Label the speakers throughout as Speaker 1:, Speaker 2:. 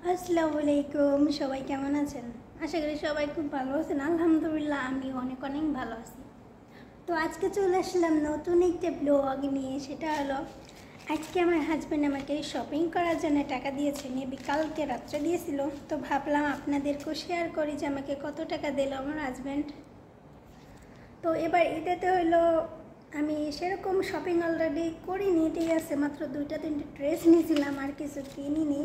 Speaker 1: আসসালামু আলাইকুম, সবাই কেমন আছেন? আশা করি সবাই খুব ভালো আছেন। আলহামদুলিল্লাহ আমি অনেক অনেক ভালো আছি। তো আজকে চলে আসলাম নতুন একটা ব্লগ নিয়ে। সেটা হলো আজকে আমার হাজব্যান্ড আমাকে শপিং করার জন্য টাকা দিয়েছে, মেবি কালকে রাত্রে দিয়েছিল। তো ভাবলাম আপনাদেরকেও শেয়ার করি যে আমাকে কত টাকা দিল আমার হাজব্যান্ড। তো এবার এটাতে হলো আমি সেরকম শপিং অলরেডি করিনি, ঠিক আছে, মাত্র 2-3টে ড্রেস নিয়েছিলাম, আর কিছু কিনিনি।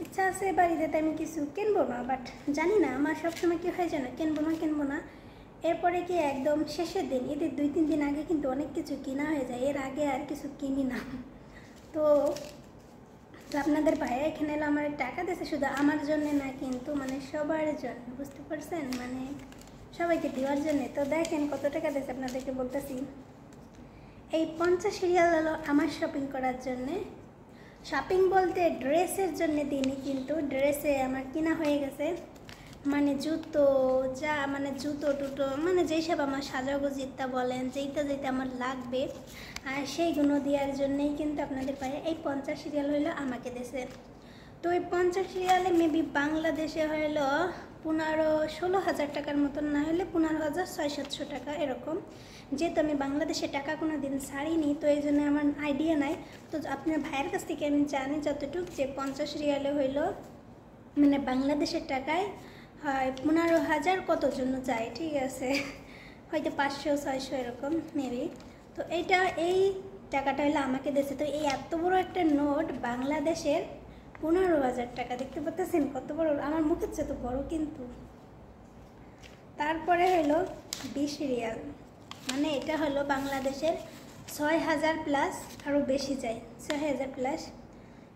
Speaker 1: ইচ্ছা আছে এবার ঈদেতে আমি কিছু কিনবো না, বাট জানি না আমার সবসময় কী হয় জানো, কিনবো না এরপরে কি একদম শেষের দিন ঈদের 2-3 দিন আগে কিন্তু অনেক কিছু কিনা হয়ে যায়, এর আগে আর কিছু কিনি না। তো আপনাদের ভাইয়া এখানে এলো আমার টাকা দিয়েছে, শুধু আমার জন্য না কিন্তু মানে সবার জন্য, বুঝতে পারছেন, মানে সবাইকে দেওয়ার জন্যে। তো দেখেন কত টাকা দিয়েছে আপনাদেরকে বলতেছি। এই 50 রিয়াল হলো আমার শপিং করার জন্যে। শপিং বলতে ড্রেসের জন্য দিইনি, কিন্তু ড্রেসে আমার কিনা হয়ে গেছে, মানে জুতো, যা মানে জুতো টুটো মানে যেসব আমার সাজাগুজিতা বলেন, যেটা আমার লাগবে আর সেইগুলো দেওয়ার জন্যেই কিন্তু আপনাদের পায়ে এই 50 রিয়াল হইলো আমাকে দেশে। তো এই 50 রিয়ালে মেবি বাংলাদেশে হইলো 15-16 হাজার টাকার মতন, না হলে 15,600-700 টাকা এরকম। যেহেতু আমি বাংলাদেশে টাকা কোনো দিন ছাড়িনি, তো এই জন্য আমার আইডিয়া নাই। তো আপনার ভাইয়ের কাছ থেকে আমি জানি যতটুকু, যে 50 রিয়ালে হইলো মানে বাংলাদেশের টাকায় হয় 15,000 কত জন্য যায়, ঠিক আছে, হয়তো 500-600 এরকম মেবি। তো এই টাকাটা হলো আমাকে দিয়েছে। তো এই এত বড় একটা নোট বাংলাদেশের 15,000 টাকা, দেখতে পাচ্ছেন কত বড়, আমার মুখের চেয়ে তো বড় কিন্তু। তারপরে হলো 20 রিয়াল, মানে এটা হলো বাংলাদেশের 6,000 প্লাস, আরও বেশি যায়, 6,000 প্লাস।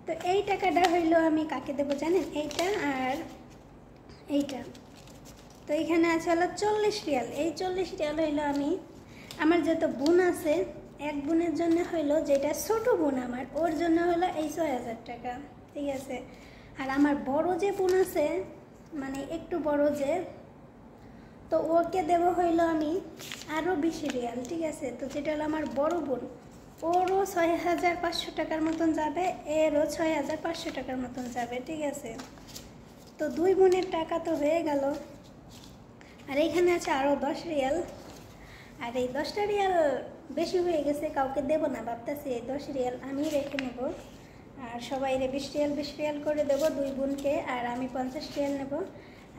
Speaker 1: তো এই টাকাটা হইলো আমি কাকে দেবো জানেন, এইটা আর এইটা। তো এইখানে আছে হলো 40 রিয়াল। এই 40 রিয়াল হইলো আমি আমার যত বোন আছে, এক বোনের জন্য হইলো, যেটা ছোটো বোন আমার, ওর জন্য হলো এই 6,000 টাকা, ঠিক আছে। আর আমার বড় যে বোন আছে, মানে একটু বড় যে, তো ওকে দেব হইলো আমি আরও 20 রিয়াল, ঠিক আছে। তো যেটা হলো আমার বড় বোন, ওরও 6,500 টাকার মতন যাবে, এরও 6,500 টাকার মতন যাবে, ঠিক আছে। তো দুই বোনের টাকা তো হয়ে গেল। আর এইখানে আছে আরও 10 রিয়াল। আর এই 10টা রিয়াল বেশি হয়ে গেছে, কাউকে দেব না, ভাবতেছি এই 10 রিয়াল আমি রেখে নেব, আর সবাই 20 রিয়াল করে দেবো দুই বোনকে, আর আমি 50 রিয়াল নেব।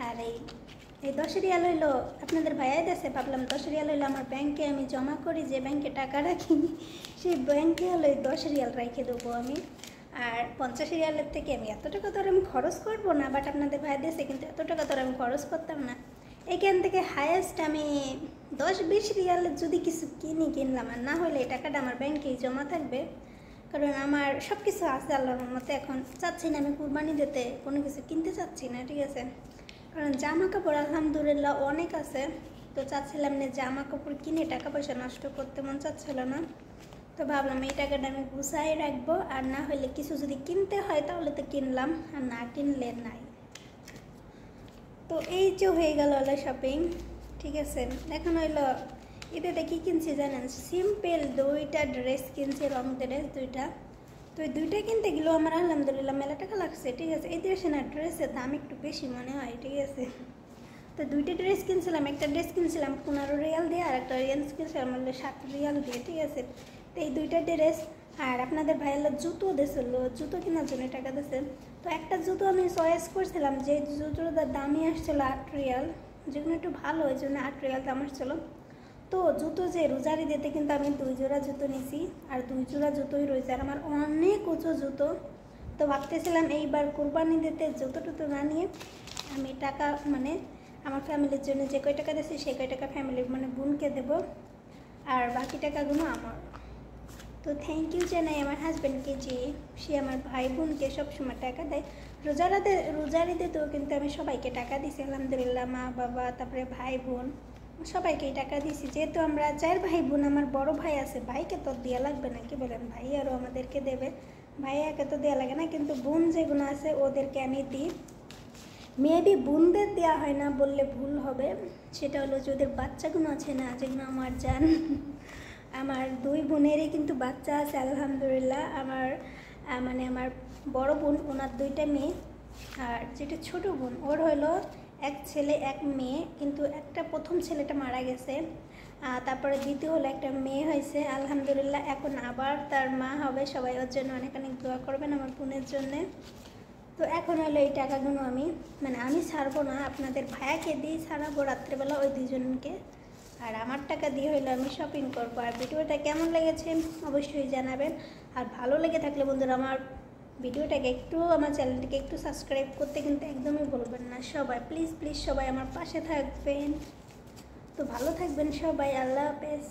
Speaker 1: আর এই 10 রিয়াল হইলো আপনাদের ভাইয়াই দেশে, ভাবলাম 10 রিয়াল হইলো আমার ব্যাংকে আমি জমা করি, যে ব্যাংকে টাকা রাখি সেই ব্যাংকে হলো এই 10 রিয়াল রেখে দেবো আমি। আর 50 রিয়ালের থেকে আমি এত টাকা তো আর আমি খরচ করবো না, বাট আপনাদের ভাই দেশে কিন্তু এত টাকা তো আর আমি খরচ করতাম না। এখান থেকে হায়েস্ট আমি 10-20 রিয়ালের যদি কিছু কিনলাম, আর না হলে এই টাকাটা আমার ব্যাংকেই জমা থাকবে। কারণ আমার সব কিছু আছে আল্লাহর মতে, এখন চাচ্ছি না আমি কুরবানি দিতে কোনো কিছু কিনতে চাচ্ছি না, ঠিক আছে। কারণ জামা কাপড় আলহামদুলিল্লাহ অনেক আছে, তো চাচ্ছিলাম না জামা কাপড় কিনে টাকা পয়সা নষ্ট করতে মন চাচ্ছিল না। তো ভাবলাম এই টাকাটা আমি গুছাই রাখবো, আর না হলে কিছু যদি কিনতে হয় তাহলে তো কিনলাম, আর না কিনলে নাই। তো এই যে হয়ে গেল হলো শপিং, ঠিক আছে। এখন হইলো এটাতে কী কিনছি জানেন, সিম্পল 2টা ড্রেস কিনছি, রং ড্রেস 2টা। তো এই 2টা কিনতে গেলেও আমার আলহামদুলিল্লাহ মেলা টাকা লাগছে, ঠিক আছে। এই ড্রেসে না ড্রেসের দাম একটু বেশি মনে হয়, ঠিক আছে। তো 2টা ড্রেস কিনছিলাম, একটা ড্রেস কিনছিলাম 15 রিয়াল দিয়ে, আর একটা রিয়ালস কিনছিলাম হলো 7 রিয়াল দিয়ে, ঠিক আছে। তো এই 2টা ড্রেস, আর আপনাদের ভাইয়ের জুতো দিয়েছিল, জুতো কেনার জন্য টাকা দিয়েছে। তো একটা জুতো আমি চয়েস করছিলাম, যে জুতোটার দামই আসছিলো 8 রিয়াল, যেগুলো একটু ভালো, ওই জন্য 8 রিয়াল দাম আসছিলো। তো জুতো যে রোজারি দিতে কিন্তু আমি 2 জোড়া জুতো নিছি, আর 2 জোড়া জুতোই রয়েছে, আর আমার অনেক উঁচু জুতো। তো ভাবতেছিলাম এইবার কোরবানি দিতে জুতো টুতো না নিয়ে আমি টাকা মানে আমার ফ্যামিলির জন্য যে কয় টাকা দিয়েছি সেই কয় টাকা ফ্যামিলির মানে বোনকে দেবো, আর বাকি টাকাগুলো আমার। তো থ্যাংক ইউ জানাই আমার হাজব্যান্ডকে, যে সে আমার ভাই বোনকে সবসময় টাকা দেয়। রোজারিতে তো কিন্তু আমি সবাইকে টাকা দিছি আলহামদুলিল্লাহ, মা বাবা তারপরে ভাই বোন সবাইকেই টাকা দিছি। যেহেতু আমরা 4 ভাই বোন, আমার বড় ভাই আছে, ভাইকে তো দেওয়া লাগবে না, কি বলেন, ভাই আরও আমাদেরকে দেবে, ভাইয়াকে তো দেওয়া লাগে না, কিন্তু বোন যেগুলো আছে ওদেরকে আমি দিই। মেবি বোনদের দেওয়া হয় না বললে ভুল হবে, সেটা হলো যে ওদের বাচ্চাগুলো আছে না, যেগুলো আমার জান, আমার 2 বোনেরই কিন্তু বাচ্চা আছে আলহামদুলিল্লাহ। আমার মানে আমার বড় বোন ওনার 2টা মেয়ে, আর যেটা ছোট বোন ওর হলো এক ছেলে এক মেয়ে, কিন্তু একটা প্রথম ছেলেটা মারা গেছে, তারপরে দ্বিতীয় হলো একটা মেয়ে হয়েছে আলহামদুলিল্লাহ। এখন আবার তার মা হবে, সবাই ওর জন্য অনেক অনেক দোয়া করবেন আমার বোনের জন্যে। তো এখন হলো এই টাকাগুলো আমি ছাড়বো না, আপনাদের ভাইয়াকে দিয়ে ছাড়াবো রাত্রেবেলা ওই 2জনকে, আর আমার টাকা দিয়ে হইলো আমি শপিং করবো। আর ভিডিওটা কেমন লেগেছে অবশ্যই জানাবেন, আর ভালো লেগে থাকলে বন্ধুরা আমার ভিডিওটাকে একটু, আমার চ্যানেলটাকে একটু সাবস্ক্রাইব করতে কিন্তু একদমই বলবেন না সবাই, প্লিজ প্লিজ সবাই আমার পাশে থাকবেন। তো ভালো থাকবেন সবাই, আল্লাহ হাফেজ।